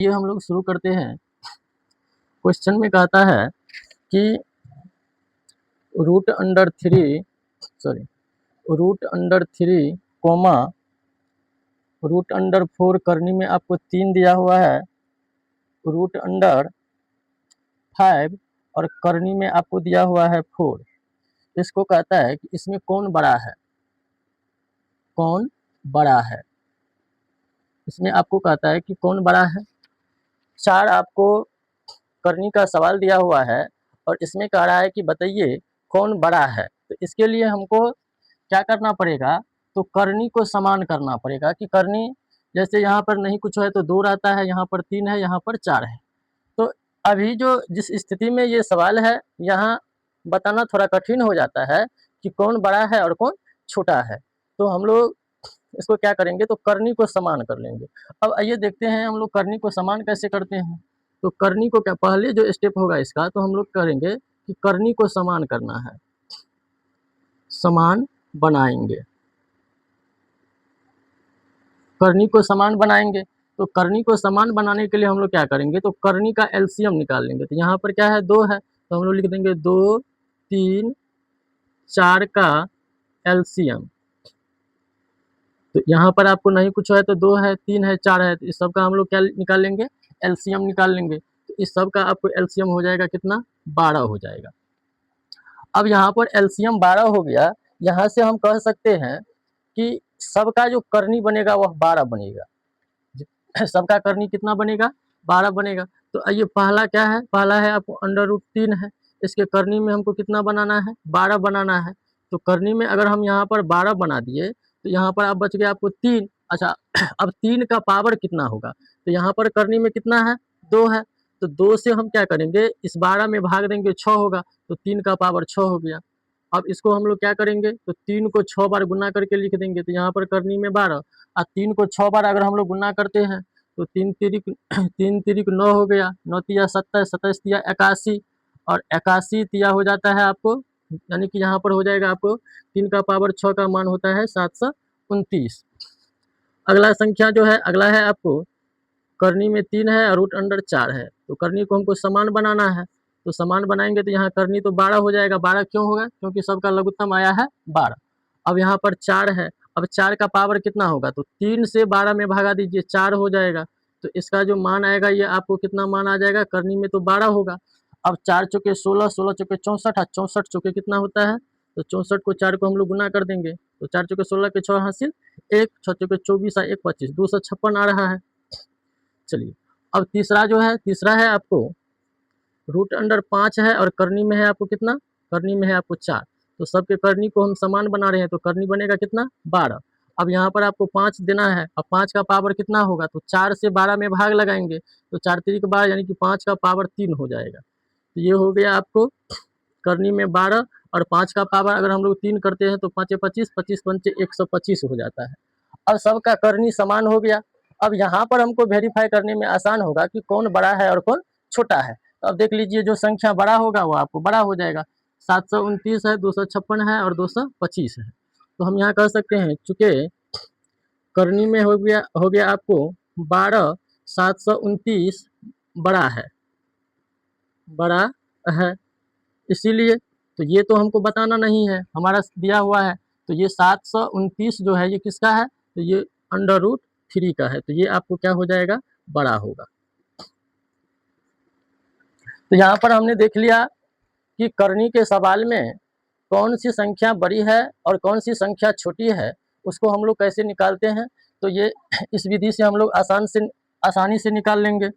ये हम लोग शुरू करते हैं। क्वेश्चन में कहता है कि root under three comma root under 4 करनी में आपको 3 दिया हुआ है, रूट अंडर 5 और करनी में आपको दिया हुआ है 4। इसको कहता है कि इसमें कौन बड़ा है, कौन बड़ा है। इसमें आपको कहता है कि कौन बड़ा है। 4 आपको करनी का सवाल दिया हुआ है और इसमें कह रहा है कि बताइए कौन बड़ा है। तो इसके लिए हमको क्या करना पड़ेगा, तो करनी को समान करना पड़ेगा कि करनी जैसे यहाँ पर नहीं कुछ है तो 2 रहता है, यहाँ पर 3 है, यहाँ पर 4 है। तो अभी जो जिस स्थिति में ये सवाल है, यहाँ बताना थोड़ा कठिन हो जाता है कि कौन बड़ा है और कौन छोटा है। तो हम लोग इसको क्या करेंगे, तो करनी को समान कर लेंगे। अब आइए देखते हैं हम लोग करनी को समान कैसे करते हैं। तो करनी को क्या, पहले जो स्टेप होगा इसका, तो हम लोग करेंगे कि करनी को समान करना है, समान बनाएंगे, करनी को समान बनाएंगे। तो करनी को समान बनाने के लिए हम लोग क्या करेंगे, तो करनी का एलसीएम निकाल लेंगे। तो यहाँ पर क्या है, 2 है, तो हम लोग लिख देंगे 2, 3, 4 का एलसीएम। तो यहाँ पर आपको नहीं कुछ है तो 2 है, 3 है, 4 है, तो इस सब का हम लोग क्या निकाल लेंगे, एलसीएम निकाल लेंगे। तो इस सब का आपको एलसीएम हो जाएगा कितना, 12 हो जाएगा। अब यहाँ पर एलसीएम 12 हो गया। यहाँ से हम कह सकते हैं कि सबका जो करनी बनेगा वह 12 बनेगा। सबका करनी कितना बनेगा, 12 बनेगा। तो आइए पहला क्या है, पहला है आपको अंडर रूट 3 है, इसके करनी में हमको कितना बनाना है, 12 बनाना है। तो करनी में अगर हम यहाँ पर 12 बना दिए तो यहाँ पर अब बच गया आपको 3। अच्छा अब 3 का पावर कितना होगा, तो यहाँ पर करनी में कितना है, 2 है, तो 2 से हम क्या करेंगे, इस 12 में भाग देंगे, 6 होगा, तो 3 का पावर 6 हो गया। अब इसको हम लोग क्या करेंगे, तो 3 को 6 बार गुना करके लिख देंगे। तो यहाँ पर करनी में 12 और 3 को 6 बार अगर हम लोग गुना करते हैं तो 3 तिरिक 3 तिरिक 9 हो गया, 9 तिया 27, 27 तिया 81 और 81 तिया हो जाता है आपको, यानी कि यहाँ पर हो जाएगा आपको 3 का पावर 6 का मान होता है 729। अगला संख्या जो है, अगला है आपको करनी में 3 है और रूट अंडर 4 है। तो करनी को हमको समान बनाना है, तो समान बनाएंगे तो यहाँ करनी तो 12 हो जाएगा। 12 क्यों होगा, क्योंकि सबका लघुत्तम आया है 12। अब यहाँ पर 4 है, अब 4 का पावर कितना होगा, तो 3 से 12 में भागा दीजिए, 4 हो जाएगा। तो इसका जो मान आएगा ये आपको कितना मान आ जाएगा, करनी में तो 12 होगा। अब 4 चौके 16, 16 चौके 64 और 64 चौके कितना होता है, तो 64 को 4 को हम लोग गुना कर देंगे। तो 4 चौके 16 के 6 हासिल 1, 6 चौके 24 और 1 25, 256 आ रहा है। चलिए अब तीसरा जो है, तीसरा है आपको रूट अंडर 5 है और करनी में है आपको कितना, करनी में है आपको 4। तो सबके करनी को हम समान बना रहे हैं, तो करनी बनेगा कितना, 12। अब यहाँ पर आपको 5 देना है, अब 5 का पावर कितना होगा, तो 4 से 12 में भाग लगाएंगे, तो 4 तिरिक 12 यानी कि 5 का पावर 3 हो जाएगा। तो ये हो गया आपको करनी में 12 और 5 का पावर अगर हम लोग 3 करते हैं तो 5 25, 25 पंचे 125 हो जाता है। अब सबका करनी समान हो गया। अब यहाँ पर हमको वेरीफाई करने में आसान होगा कि कौन बड़ा है और कौन छोटा है। तो अब देख लीजिए जो संख्या बड़ा होगा वो आपको बड़ा हो जाएगा। 729 है, 256 है और 225 है। तो हम यहाँ कह सकते हैं चूंकि करनी में हो गया आपको 12, 729 बड़ा है, बड़ा है, इसीलिए तो ये तो हमको बताना नहीं है, हमारा दिया हुआ है। तो ये 729 जो है ये किसका है, तो ये अंडर रूट 3 का है, तो ये आपको क्या हो जाएगा, बड़ा होगा। तो यहाँ पर हमने देख लिया कि करनी के सवाल में कौन सी संख्या बड़ी है और कौन सी संख्या छोटी है, उसको हम लोग कैसे निकालते हैं। तो ये इस विधि से हम लोग आसानी से निकाल लेंगे।